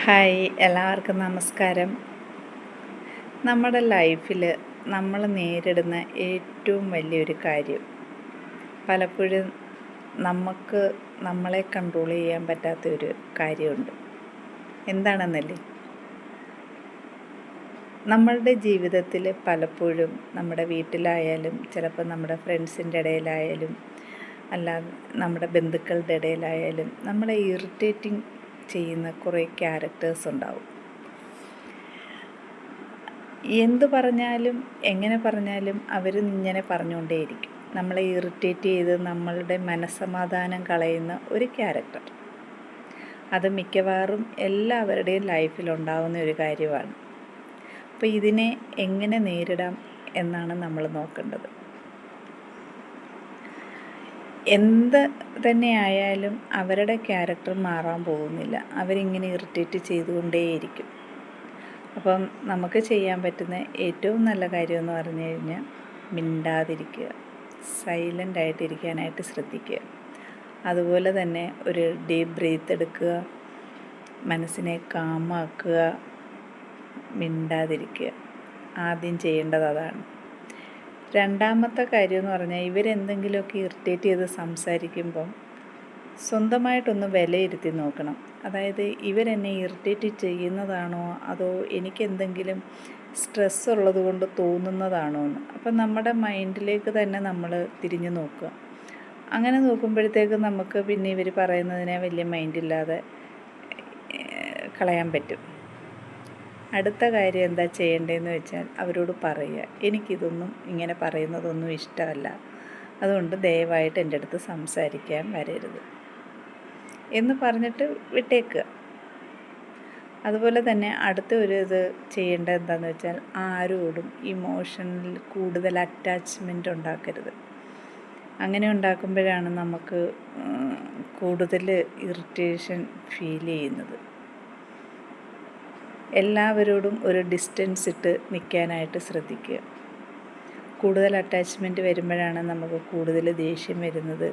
Hi, എല്ലാവർക്കും നമസ്കാരം. നമ്മുടെ ലൈഫിൽ നമ്മൾ നേരിടുന്ന ഏറ്റവും വലിയൊരു കാര്യം പലപ്പോഴും നമുക്ക് നമ്മളെ കൺട്രോൾ ചെയ്യാൻ പറ്റാത്തൊരു കാര്യമുണ്ട്. എന്താണെന്നല്ലേ? നമ്മളുടെ ജീവിതത്തിൽ പലപ്പോഴും നമ്മുടെ വീട്ടിലായാലും ചിലപ്പോൾ നമ്മുടെ ഫ്രണ്ട്സിൻ്റെ ഇടയിലായാലും അല്ലാതെ നമ്മുടെ ബന്ധുക്കളുടെ ഇടയിലായാലും നമ്മളെ ഇറിറ്റേറ്റിംഗ് ചെയ്യുന്ന കുറേ ക്യാരക്ടേഴ്സ് ഉണ്ടാവും. എന്തു പറഞ്ഞാലും എങ്ങനെ പറഞ്ഞാലും അവർ ഇങ്ങനെ പറഞ്ഞുകൊണ്ടേയിരിക്കും. നമ്മളെ ഇറിറ്റേറ്റ് ചെയ്ത് നമ്മളുടെ മനസ്സമാധാനം കളയുന്ന ഒരു ക്യാരക്ടർ. അത് മിക്കവാറും എല്ലാവരുടെയും ലൈഫിലുണ്ടാവുന്ന ഒരു കാര്യമാണ്. അപ്പോൾ ഇതിനെ എങ്ങനെ നേരിടാം എന്നാണ് നമ്മൾ നോക്കേണ്ടത്. എന്ത് തന്നെയായാലും അവരുടെ ക്യാരക്ടർ മാറാൻ പോകുന്നില്ല. അവരിങ്ങനെ ഇറിറ്റേറ്റ് ചെയ്തുകൊണ്ടേയിരിക്കും. അപ്പം നമുക്ക് ചെയ്യാൻ പറ്റുന്ന ഏറ്റവും നല്ല കാര്യമെന്ന് പറഞ്ഞു കഴിഞ്ഞാൽ മിണ്ടാതിരിക്കുക, സൈലൻ്റായിട്ടിരിക്കാനായിട്ട് ശ്രദ്ധിക്കുക. അതുപോലെ തന്നെ ഒരു ഡീപ്പ് ബ്രീത്ത് എടുക്കുക, മനസ്സിനെ കാമാക്കുക, മിണ്ടാതിരിക്കുക. ആദ്യം ചെയ്യേണ്ടത് അതാണ്. രണ്ടാമത്തെ കാര്യമെന്ന് പറഞ്ഞാൽ ഇവരെന്തെങ്കിലുമൊക്കെ ഇറിറ്റേറ്റ് ചെയ്ത് സംസാരിക്കുമ്പം സ്വന്തമായിട്ടൊന്ന് വിലയിരുത്തി നോക്കണം. അതായത് ഇവരെന്നെ ഇറിറ്റേറ്റ് ചെയ്യുന്നതാണോ അതോ എനിക്കെന്തെങ്കിലും സ്ട്രെസ് ഉള്ളത് കൊണ്ട് തോന്നുന്നതാണോ എന്ന്. അപ്പം നമ്മുടെ മൈൻഡിലേക്ക് തന്നെ നമ്മൾ തിരിഞ്ഞു നോക്കുക. അങ്ങനെ നോക്കുമ്പോഴത്തേക്ക് നമുക്ക് പിന്നെ ഇവർ പറയുന്നതിനെ വലിയ മൈൻഡില്ലാതെ കളയാൻ പറ്റും. അടുത്ത കാര്യം എന്താ ചെയ്യേണ്ടതെന്ന് വെച്ചാൽ അവരോട് പറയുക, എനിക്കിതൊന്നും ഇങ്ങനെ പറയുന്നതൊന്നും ഇഷ്ടമല്ല, അതുകൊണ്ട് ദയവായിട്ട് എൻ്റെ അടുത്ത് സംസാരിക്കാൻ വരരുത് എന്ന് പറഞ്ഞിട്ട് വിട്ടേക്കുക. അതുപോലെ തന്നെ അടുത്ത ഒരു ഇത് ചെയ്യേണ്ടത് എന്താണെന്ന് വെച്ചാൽ ആരോടും ഇമോഷണൽ കൂടുതൽ അറ്റാച്ച്മെൻ്റ് ഉണ്ടാക്കരുത്. അങ്ങനെ ഉണ്ടാക്കുമ്പോഴാണ് നമുക്ക് കൂടുതൽ ഇറിറ്റേഷൻ ഫീൽ ചെയ്യുന്നത്. എല്ലാവരോടും ഒരു ഡിസ്റ്റൻസ് ഇട്ട് നിൽക്കാനായിട്ട് ശ്രദ്ധിക്കുക. കൂടുതൽ അറ്റാച്ച്മെൻറ്റ് വരുമ്പോഴാണ് നമുക്ക് കൂടുതൽ ദേഷ്യം വരുന്നത്.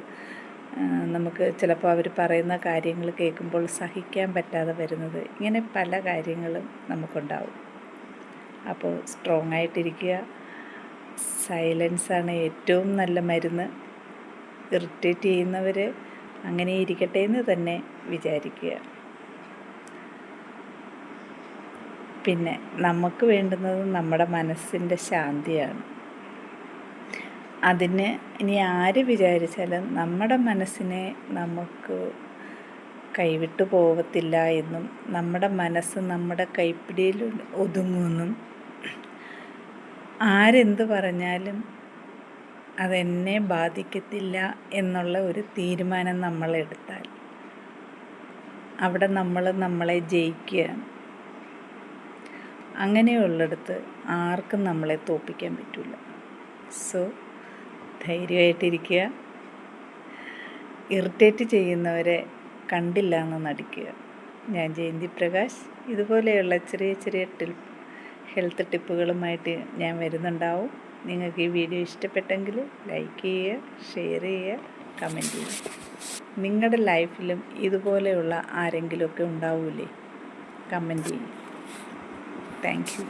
നമുക്ക് ചിലപ്പോൾ അവർ പറയുന്ന കാര്യങ്ങൾ കേൾക്കുമ്പോൾ സഹിക്കാൻ പറ്റാതെ വരുന്നത്. ഇങ്ങനെ പല കാര്യങ്ങളും നമുക്കുണ്ടാവും. അപ്പോൾ സ്ട്രോങ് ആയിട്ടിരിക്കുക. സൈലൻസാണ് ഏറ്റവും നല്ല മരുന്ന്. ഇറിറ്റേറ്റ് ചെയ്യുന്നവർ അങ്ങനെ ഇരിക്കട്ടെ എന്ന് തന്നെ വിചാരിക്കുക. പിന്നെ നമുക്ക് വേണ്ടുന്നത് നമ്മുടെ മനസ്സിൻ്റെ ശാന്തിയാണ്. അതിന് ഇനി ആര് വിചാരിച്ചാലും നമ്മുടെ മനസ്സിനെ നമുക്ക് കൈവിട്ടു പോകത്തില്ല എന്നും നമ്മുടെ മനസ്സ് നമ്മുടെ കൈപ്പിടിയിൽ ഒതുങ്ങുമെന്നും ആരെന്ത് പറഞ്ഞാലും അതെന്നെ ബാധിക്കത്തില്ല എന്നുള്ള ഒരു തീരുമാനം നമ്മളെടുത്താൽ അവിടെ നമ്മൾ നമ്മളെ ജയിക്കുകയാണ്. അങ്ങനെയുള്ളിടത്ത് ആർക്കും നമ്മളെ തോൽപ്പിക്കാൻ പറ്റില്ല. സോ ധൈര്യമായിട്ടിരിക്കുക. ഇറിറ്റേറ്റ് ചെയ്യുന്നവരെ കണ്ടില്ല എന്ന് നടിക്കുക. ഞാൻ ജയന്തി പ്രകാശ്. ഇതുപോലെയുള്ള ചെറിയ ചെറിയ ഹെൽത്ത് ടിപ്പുകളുമായിട്ട് ഞാൻ വരുന്നുണ്ടാവും. നിങ്ങൾക്ക് ഈ വീഡിയോ ഇഷ്ടപ്പെട്ടെങ്കിൽ ലൈക്ക് ചെയ്യുക, ഷെയർ ചെയ്യുക, കമൻറ്റ് ചെയ്യുക. നിങ്ങളുടെ ലൈഫിലും ഇതുപോലെയുള്ള ആരെങ്കിലുമൊക്കെ ഉണ്ടാവില്ലേ? കമൻറ്റ് ചെയ്യുക. Thank you.